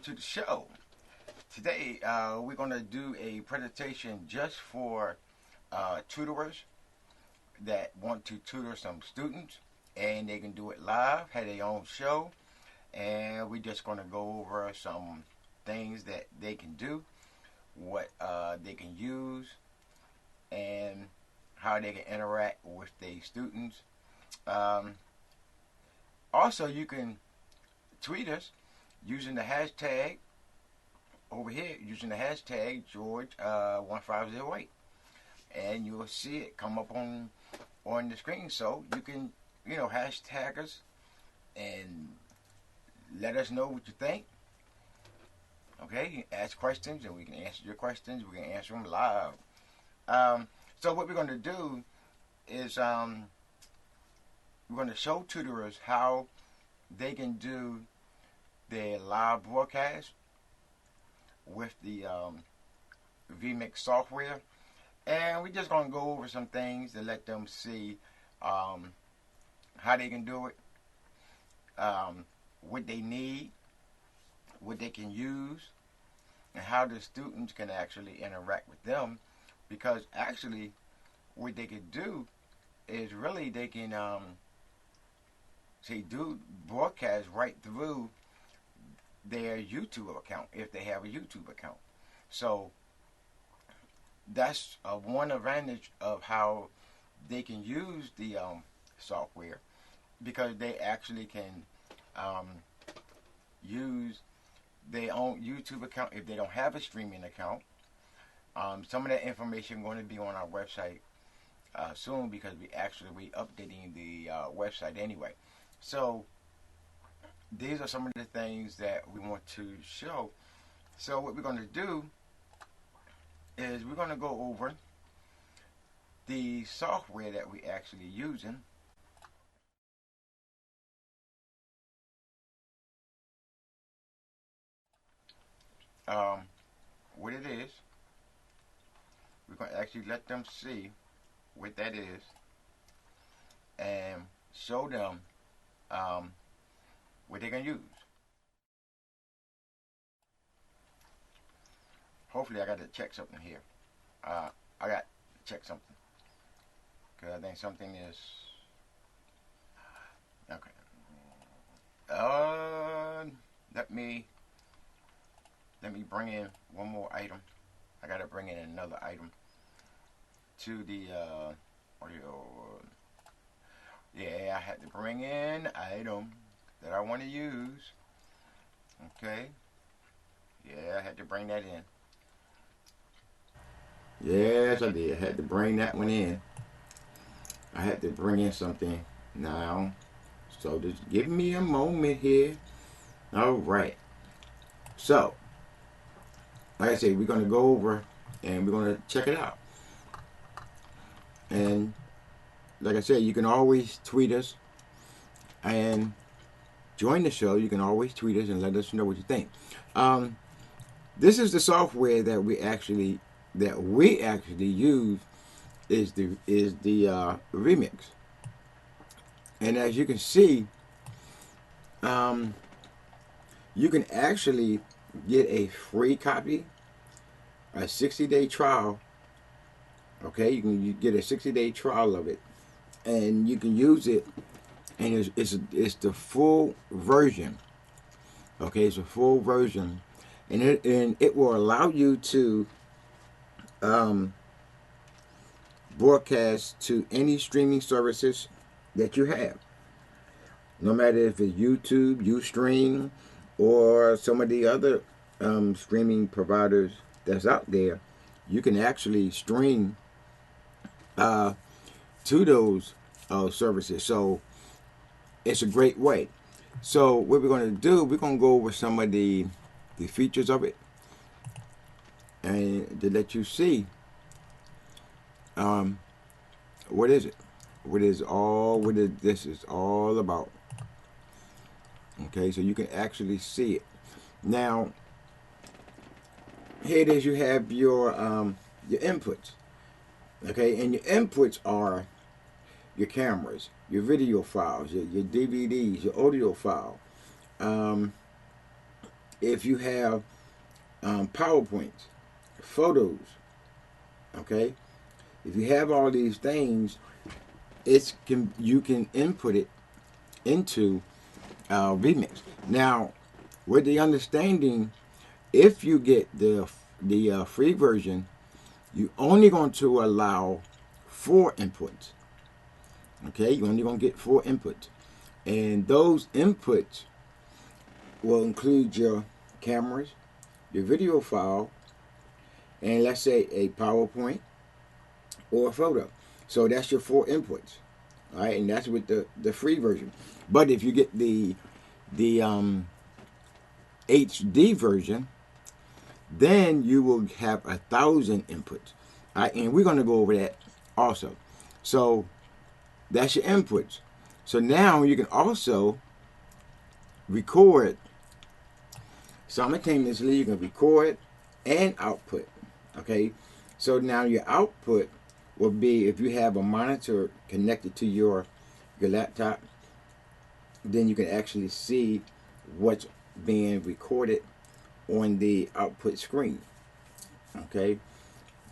to the show. Today we're going to do a presentation just for tutors that want to tutor some students, and they can do it live, have their own show, and we're just going to go over some things that they can do, what they can use, and how they can interact with their students. Also, you can tweet us using the hashtag over here, using the hashtag George1508, and you'll see it come up on the screen. So you can, hashtag us and let us know what you think. Okay, you can ask questions and we can answer your questions. We can answer them live. So what we're going to do is we're going to show tutors how they can do their live broadcast with the VMix software, and we're just going to go over some things to let them see how they can do it, what they need, what they can use, and how the students can actually interact with them. Because actually what they can do is really they can do broadcast right through their YouTube account if they have a YouTube account. So that's one advantage of how they can use the software, because they actually can use their own YouTube account if they don't have a streaming account. Some of that information is going to be on our website soon, because we updating the website anyway. So these are some of the things that we want to show. So what we're going to do is we're going to go over the software that we actually using. What it is. We're going to actually let them see what that is and show them what they can use. Hopefully I got to check something here. I got to check something, because I think something is okay. Let me bring in one more item. I got to bring in another item to the audio. Yeah, I had to bring in item that I want to use. Okay. Yeah, I had to bring that in. Yes, I did. I had to bring that one in. I had to bring in something now. So just give me a moment here. All right. So, like I said, we're going to go over and we're going to check it out. And like I said, you can always tweet us and join the show. You can always tweet us and let us know what you think. This is the software that we actually use is the VMix. And as you can see, you can actually get a free copy, a 60-day trial. Okay, you can get a 60-day trial of it, and you can use it, and it's the full version. Okay, it's a full version, and it will allow you to broadcast to any streaming services that you have. No matter if it's YouTube, Ustream, or some of the other streaming providers that's out there, you can actually stream to those services. So it's a great way. So what we're going to do, we're going to go over some of the features of it, and to let you see what is it, this is all about. Okay, so you can actually see it. Now, here it is. You have your inputs. Okay, and your inputs are your cameras, your video files, your DVDs, your audio file, if you have PowerPoints, photos, okay? If you have all these things, you can input it into VMix. Now, with the understanding, if you get the free version, you're only going to allow 4 inputs. Okay, you're only going to get 4 inputs, and those inputs will include your cameras, your video file, and let's say a PowerPoint or a photo. So that's your 4 inputs. All right, and that's with the free version. But if you get the HD version, then you will have 1,000 inputs. All right, and we're going to go over that also. So that's your inputs. So now you can also record simultaneously. You can record and output. Okay, so now your output will be, if you have a monitor connected to your laptop, then you can actually see what's being recorded on the output screen. Okay,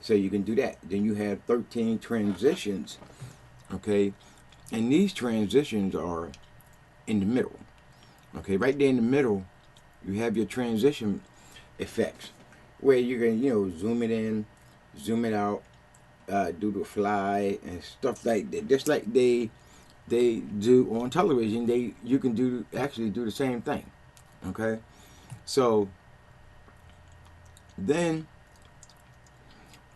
so you can do that. Then you have 13 transitions. Okay, and these transitions are in the middle. Okay, right there in the middle, you have your transition effects, where you can, zoom it in, zoom it out, do the fly and stuff like that. Just like they do on television, you can actually do the same thing. Okay, so then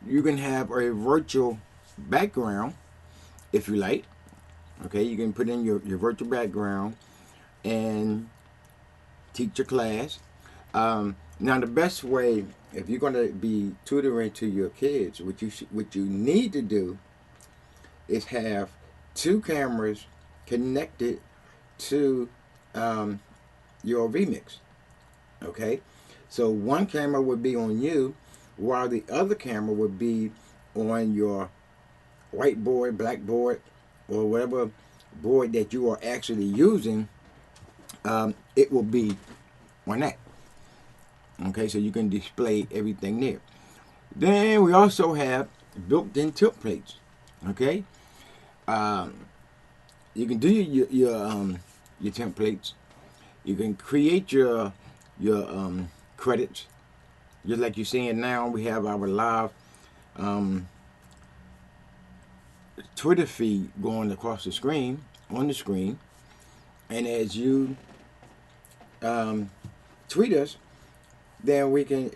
you can have a virtual background if you like. Okay, you can put in your virtual background and teach your class. Now, the best way, if you're going to be tutoring to your kids, what you need to do is have 2 cameras connected to your VMix. Okay, so one camera would be on you, while the other camera would be on your whiteboard, blackboard, or whatever board that you are actually using. It will be on that. Okay, so you can display everything there. Then we also have built-in tilt plates. Okay, you can do your templates. You can create your credits, just like you're seeing now. We have our live Twitter feed going across the screen, on the screen, and as you tweet us, then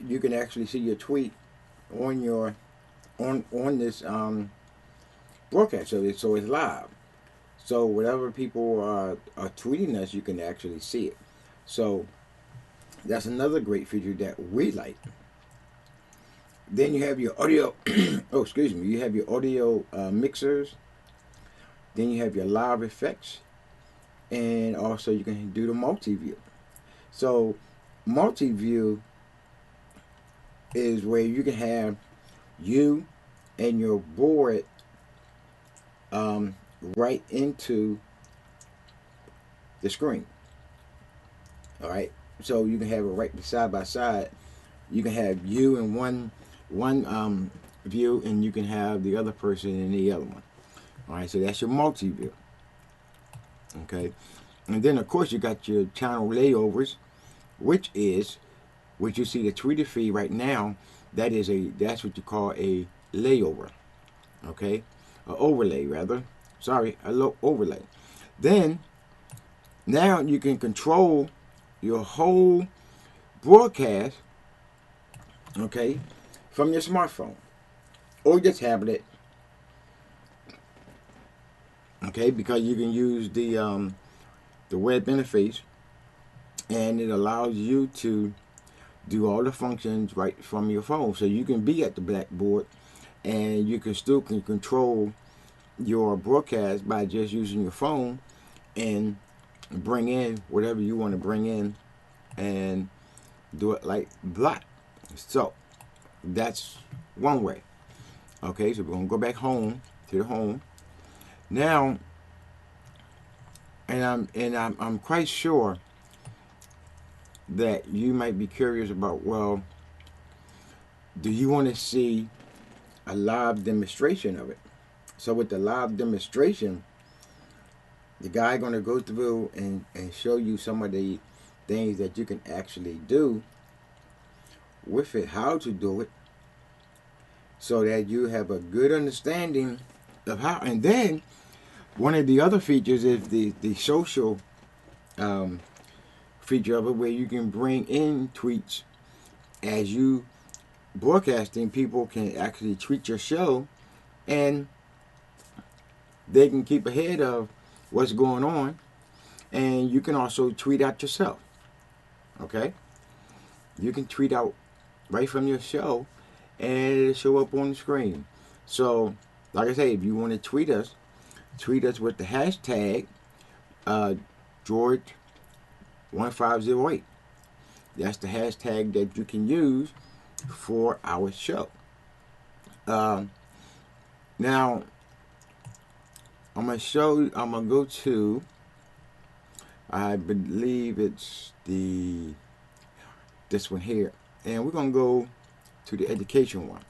you can actually see your tweet on your on this broadcast. So it's live. So whatever people are tweeting us, you can actually see it. So that's another great feature that we like. Then you have your audio. Oh, excuse me. You have your audio mixers. Then you have your live effects, and also you can do the multi-view. So multi-view is where you can have you and your board right into the screen. All right, so you can have it right side by side. You can have you in one view, and you can have the other person in the other one. All right, so that's your multi-view. Okay, and then of course you got your channel layovers, which you see the Twitter feed right now. That's what you call a layover. Okay, an overlay rather. Sorry, a low overlay. Then now you can control your whole broadcast, okay, from your smartphone or your tablet, okay, because you can use the web interface, and it allows you to do all the functions right from your phone. So you can be at the blackboard, and you can still control your broadcast by just using your phone and bring in whatever you want to bring in and do it like that. So that's one way. Okay, so we're gonna go back home to the home now, and I'm quite sure that you might be curious about. Well, do you want to see a live demonstration of it? So with the live demonstration, the guy going to go through and show you some of the things that you can actually do with it, how to do it, so that you have a good understanding of how. And then one of the other features is the social feature of it, where you can bring in tweets as you broadcasting. People can actually tweet your show, and they can keep ahead of what's going on, and you can also tweet out yourself. Okay, you can tweet out right from your show, and it'll show up on the screen. So, like I say, if you want to tweet us with the hashtag George1508. That's the hashtag that you can use for our show. Now, I'm gonna go to, I believe it's this one here, and we're gonna go to the education one.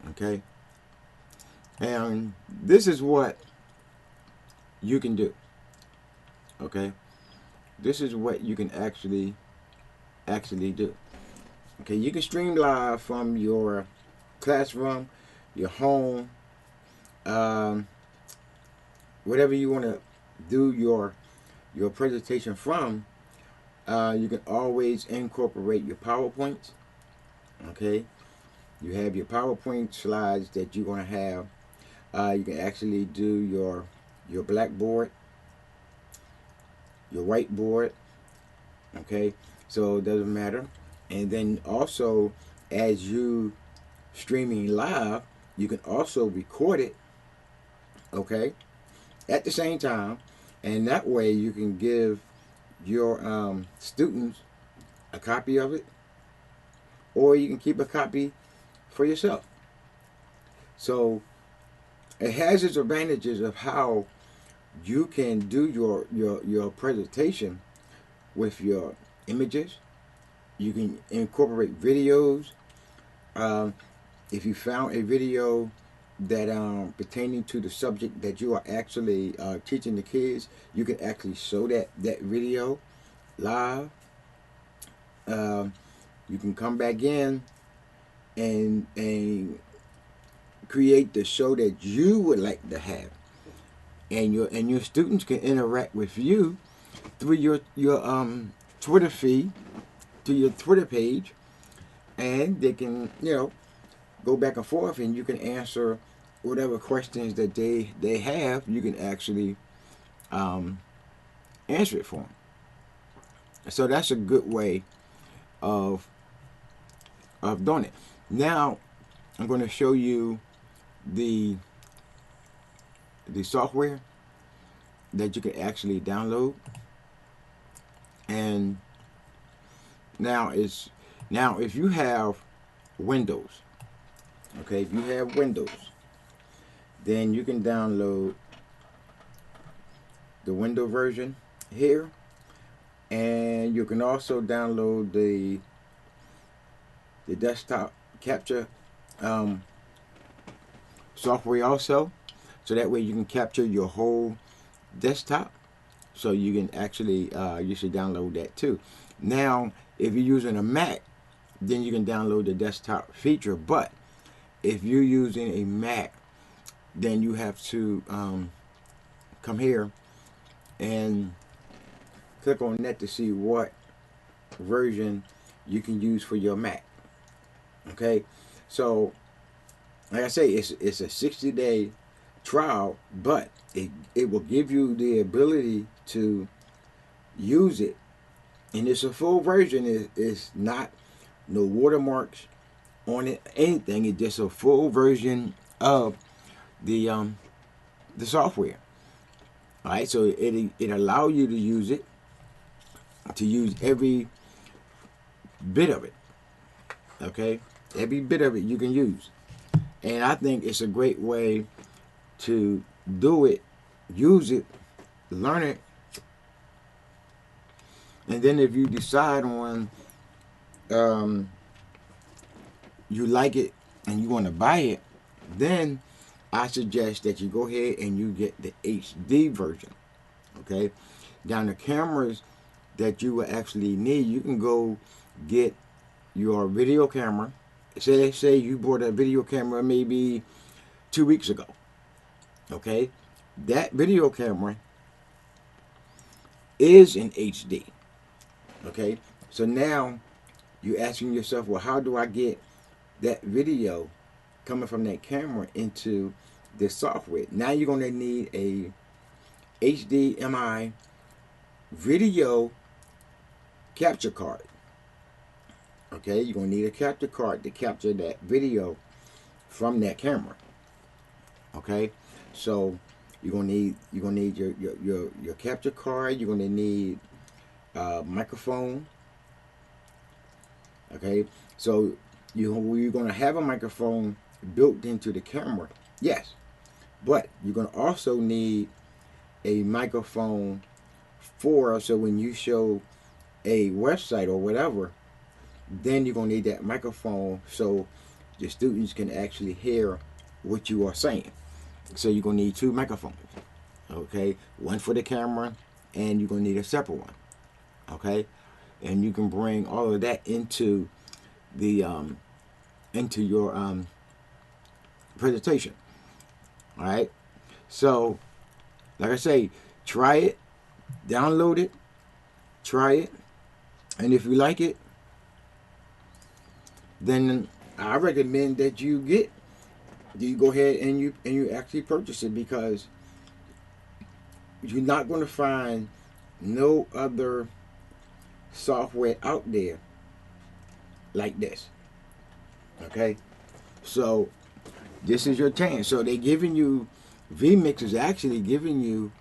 Okay, and this is what you can do. Okay, this is what you can actually do. Okay, you can stream live from your classroom, your home, whatever you want to do your presentation from. You can always incorporate your PowerPoints. Okay, you have your PowerPoint slides that you're going to have. You can actually do your blackboard, your whiteboard. Okay, so it doesn't matter. And then also, as you streaming live, you can also record it. Okay, at the same time, and that way you can give your students a copy of it, or you can keep a copy for yourself. So it has its advantages of how you can do your presentation with your images. You can incorporate videos. If you found a video that pertaining to the subject that you are actually teaching the kids, you can actually show that video live. You can come back in and create the show that you would like to have, and your students can interact with you through your Twitter feed, to your Twitter page, and they can go back and forth, and you can answer whatever questions that they have. You can actually answer it for them. So that's a good way of doing it. Now I'm going to show you the software that you can actually download. And now if you have Windows, okay, if you have Windows, then you can download the Windows version here, and you can also download the desktop capture software also, so that way you can capture your whole desktop. So you can actually you should download that too. Now if you're using a Mac, then you can download the desktop feature, but if you're using a Mac, then you have to come here and click on that to see what version you can use for your Mac. Okay, so like I say, it's a 60-day trial, but it will give you the ability to use it, and it's a full version. It's not no watermarks on it, anything. It's just a full version of the software. All right, so it allows you to use every bit of it. Okay, every bit of it you can use, and I think it's a great way to do it, use it, learn it, And then if you decide on you like it and you want to buy it, then I suggest that you go ahead and you get the HD version. Okay. Now the cameras that you will actually need, you can go get your video camera. Say you bought a video camera maybe 2 weeks ago. Okay. That video camera is in HD. Okay. So now you're asking yourself, well, how do I get that video coming from that camera into this software? Now you're going to need a HDMI video capture card. Okay, you're going to need a capture card to capture that video from that camera. Okay, so you're gonna need your capture card. You're gonna need a microphone. Okay, so you're gonna have a microphone built into the camera, yes, but you're gonna also need a microphone so when you show a website or whatever, then you're gonna need that microphone so the students can actually hear what you are saying. So you're gonna need 2 microphones, okay? One for the camera, and you're gonna need a separate one, okay? And you can bring all of that into the into your presentation. All right. So, like I say, try it, download it, try it, and if you like it, then I recommend that you go ahead and you actually purchase it, because you're not going to find no other software out there like this. Okay, so this is your chance. So they're giving you, VMix is actually giving you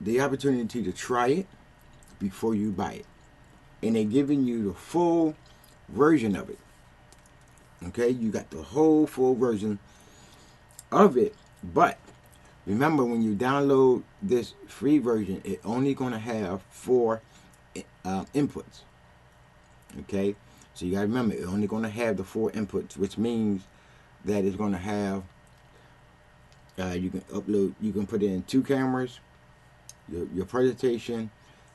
the opportunity to try it before you buy it, and they're giving you the full version of it. Okay, you got the whole full version of it, but remember, when you download this free version, it's only going to have 4 inputs. Okay, so you got to remember, it's only going to have the 4 inputs, which means that it's going to have, you can put in 2 cameras, your presentation,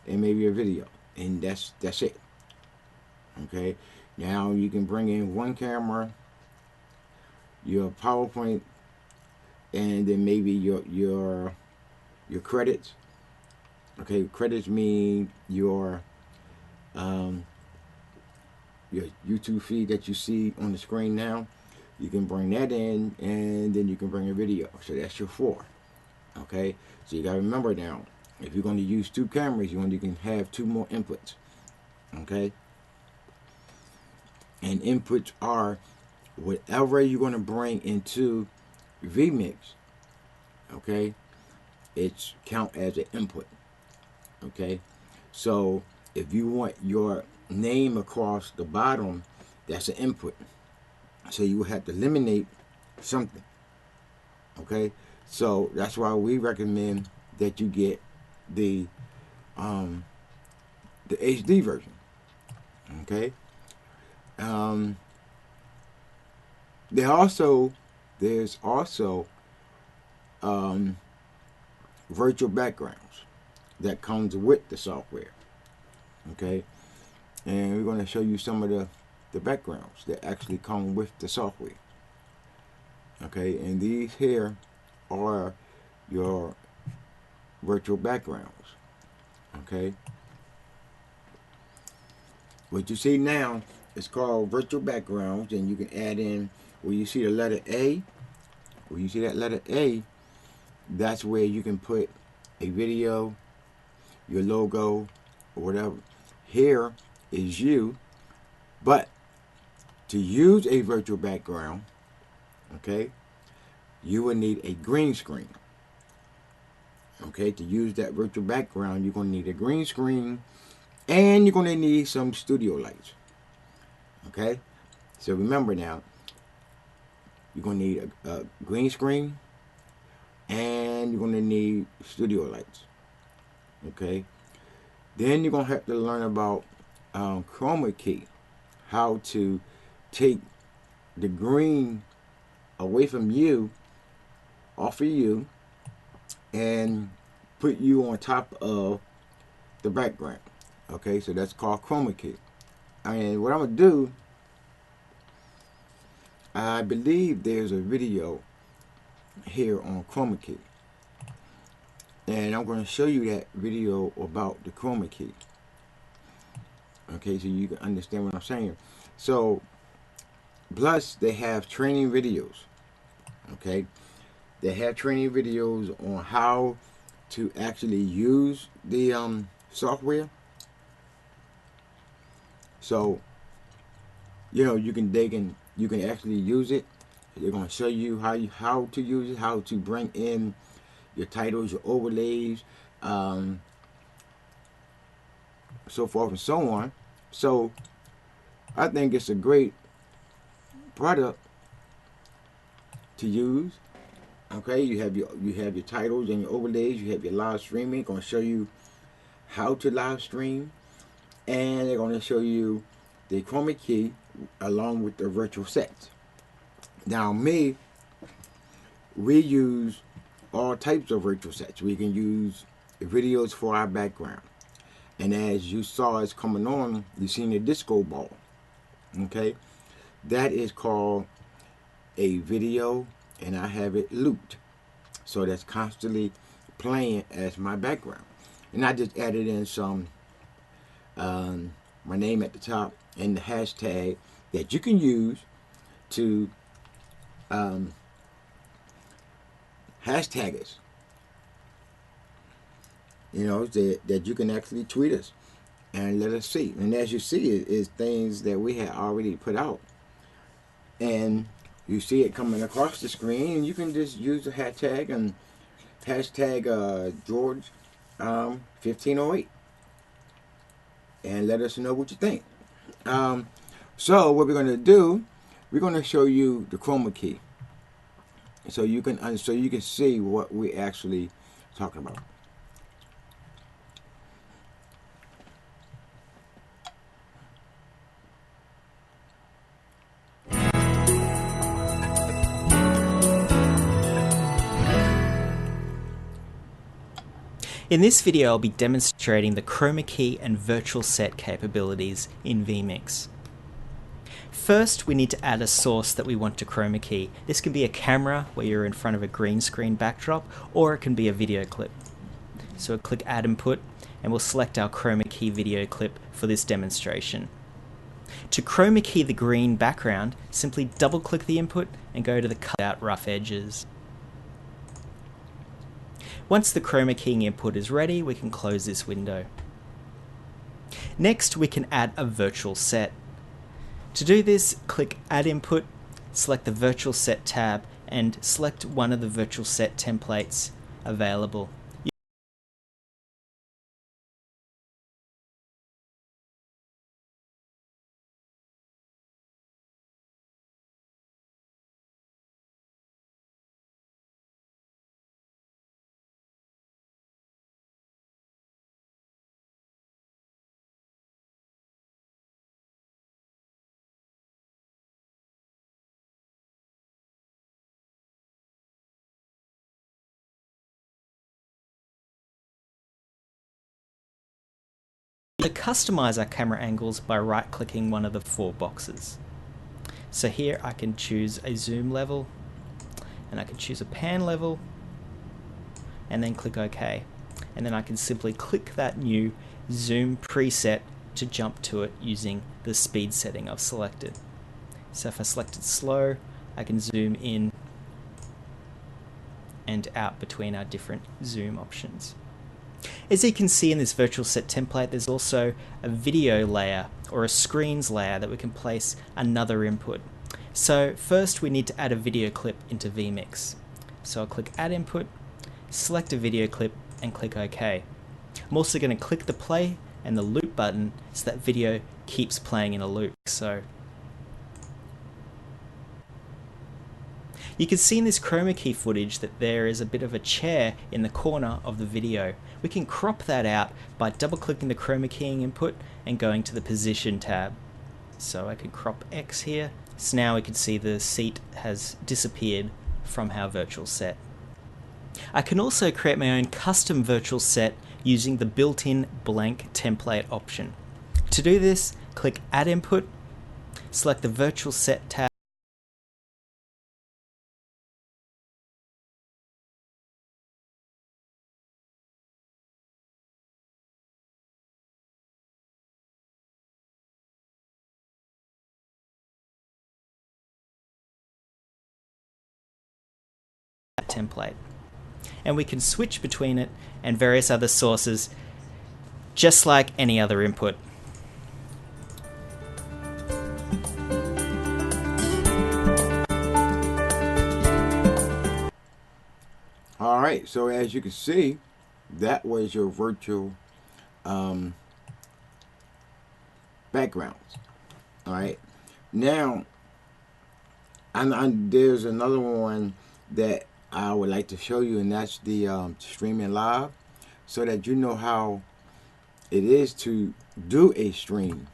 and maybe a video, and that's it. Okay, now you can bring in 1 camera, your PowerPoint, and then maybe your credits. Okay, credits mean your YouTube feed that you see on the screen now. You can bring that in, and then you can bring a video. So that's your 4. Okay, so you gotta remember now, if you're going to use 2 cameras, you can have 2 more inputs. Okay, and inputs are whatever you're going to bring into VMix. Okay, it's count as an input. Okay, so if you want your name across the bottom, that's an input. So you will have to eliminate something. Okay, so that's why we recommend that you get the HD version. Okay, there's also virtual backgrounds that comes with the software. Okay, and we're going to show you some of the backgrounds that actually come with the software. Okay, and these here are your virtual backgrounds. Okay, what you see now is called virtual backgrounds, and you can add in where you see the letter A. Where you see that letter A, that's where you can put a video, your logo, or whatever. Here is you, but to use a virtual background, okay, you will need a green screen. Okay, to use that virtual background, you're going to need a green screen, and you're going to need some studio lights. Okay, so remember now, you're going to need a green screen, and you're going to need studio lights. Okay, Then you're going to have to learn about chroma key, how to take the green away from you, off of you, and put you on top of the background. Okay, so that's called chroma key. And what I'm going to do, I believe there's a video here on chroma key. And I'm going to show you that video about the chroma key. Okay, so you can understand what I'm saying. So, plus they have training videos. Okay, they have training videos on how to actually use the software. So, you know, you can actually use it. They're going to show you how to use it, how to bring in your titles, your overlays, so forth and so on. So I think it's a great product to use. Okay, you have your titles and your overlays. You have your live streaming. Going to show you how to live stream, and they're going to show you the chroma key along with the virtual sets. Now, we use all types of virtual sets. We can use videos for our background. And as you saw us coming on, you seen the disco ball. Okay? That is called a video, and I have it looped. So that's constantly playing as my background. And I just added in some, my name at the top and the hashtag that you can use to hashtag us. You know, that you can actually tweet us and let us see. And as you see, it is things that we had already put out. And you see it coming across the screen, and you can just use the hashtag and hashtag George 1508 and let us know what you think. So what we're going to do, we're going to show you the chroma key, so you can see what we're actually talking about. In this video, I'll be demonstrating the chroma key and virtual set capabilities in VMix. First, we need to add a source that we want to chroma key. This can be a camera where you're in front of a green screen backdrop, or it can be a video clip. So we'll click Add Input, and we'll select our chroma key video clip for this demonstration. To chroma key the green background, simply double click the input and go to the Cut Out Rough Edges. Once the chroma keying input is ready, we can close this window. Next, we can add a virtual set. To do this, click Add Input, select the Virtual Set tab, and select one of the virtual set templates available. To customize our camera angles by right-clicking one of the 4 boxes. So here I can choose a zoom level, and I can choose a pan level, and then click OK. And then I can simply click that new zoom preset to jump to it using the speed setting I've selected. So if I selected slow, I can zoom in and out between our different zoom options. As you can see in this virtual set template, there's also a video layer or a screens layer that we can place another input. So first we need to add a video clip into VMix. So I'll click Add Input, select a video clip, and click OK. I'm also going to click the play and the loop button so that video keeps playing in a loop. So You can see in this chroma key footage that there is a bit of a chair in the corner of the video. We can crop that out by double clicking the chroma keying input and going to the position tab. So I can crop X here. So now we can see the seat has disappeared from our virtual set. I can also create my own custom virtual set using the built-in blank template option. To do this, click Add Input, select the Virtual Set tab, template. And we can switch between it and various other sources just like any other input. Alright, so as you can see, that was your virtual backgrounds. Alright, now there's another one that I would like to show you, and that's the streaming live, so that you know how it is to do a stream.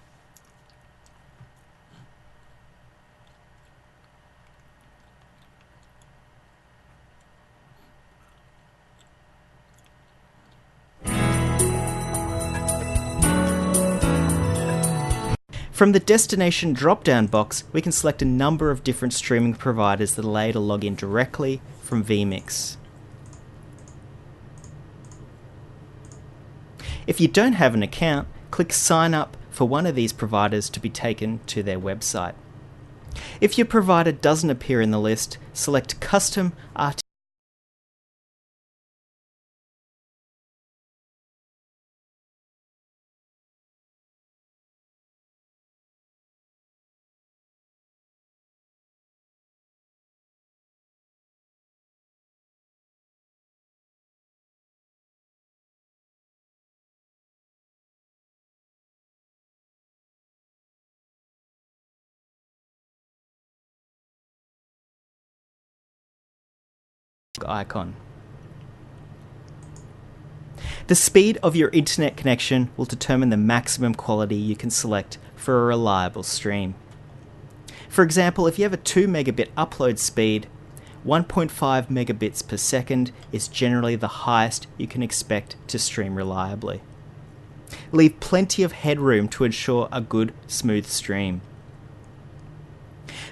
From the destination drop-down box, we can select a number of different streaming providers that allow you to log in directly from VMix. If you don't have an account, click Sign Up for one of these providers to be taken to their website. If your provider doesn't appear in the list, select Custom RT icon. The speed of your internet connection will determine the maximum quality you can select for a reliable stream. For example, if you have a 2 megabit upload speed, 1.5 megabits per second is generally the highest you can expect to stream reliably. Leave plenty of headroom to ensure a good, smooth stream.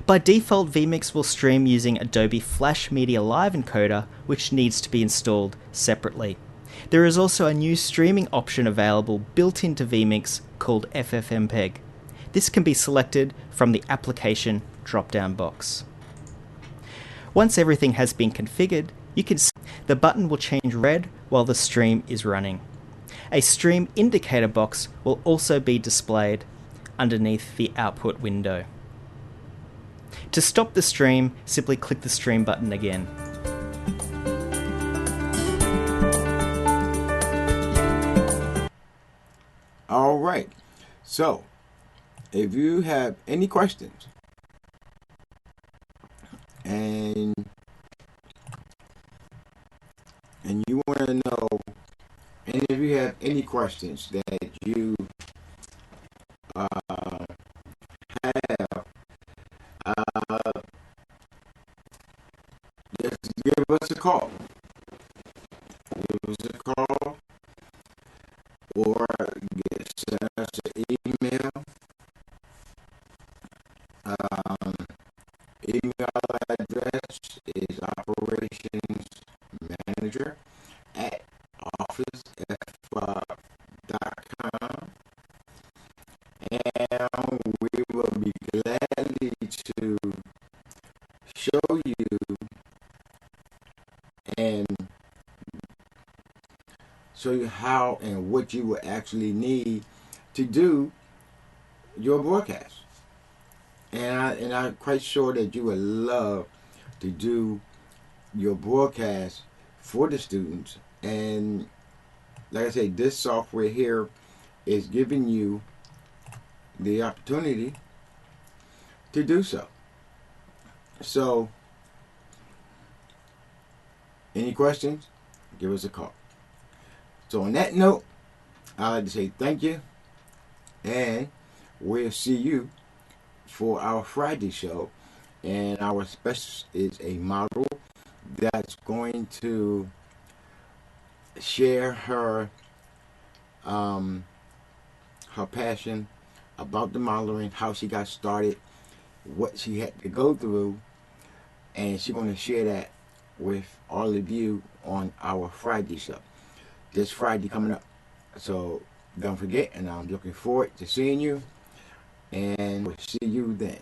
By default, VMix will stream using Adobe Flash Media Live Encoder, which needs to be installed separately. There is also a new streaming option available built into VMix called FFmpeg. This can be selected from the application drop-down box. Once everything has been configured, you can see the button will change red while the stream is running. A stream indicator box will also be displayed underneath the output window. To stop the stream, simply click the stream button again. Alright, so if you have any questions and you want to know, and if you have any questions that you have, just give us a call. Give us a call, or send us an email. Email address is operationsmanager@officef.com, and we will be gladly to show you and show you how and what you will actually need to do your broadcast. And I'm quite sure that you would love to do your broadcast for the students. And like I say, this software here is giving you the opportunity to do so. So Any questions? Give us a call. So on that note, I'd like to say thank you, and we'll see you for our Friday show. And our special is a model that's going to share her her passion about the modeling, how she got started, what she had to go through, and she's going to share that with all of you on our Friday show. This Friday coming up. So don't forget, and I'm looking forward to seeing you, and we'll see you then.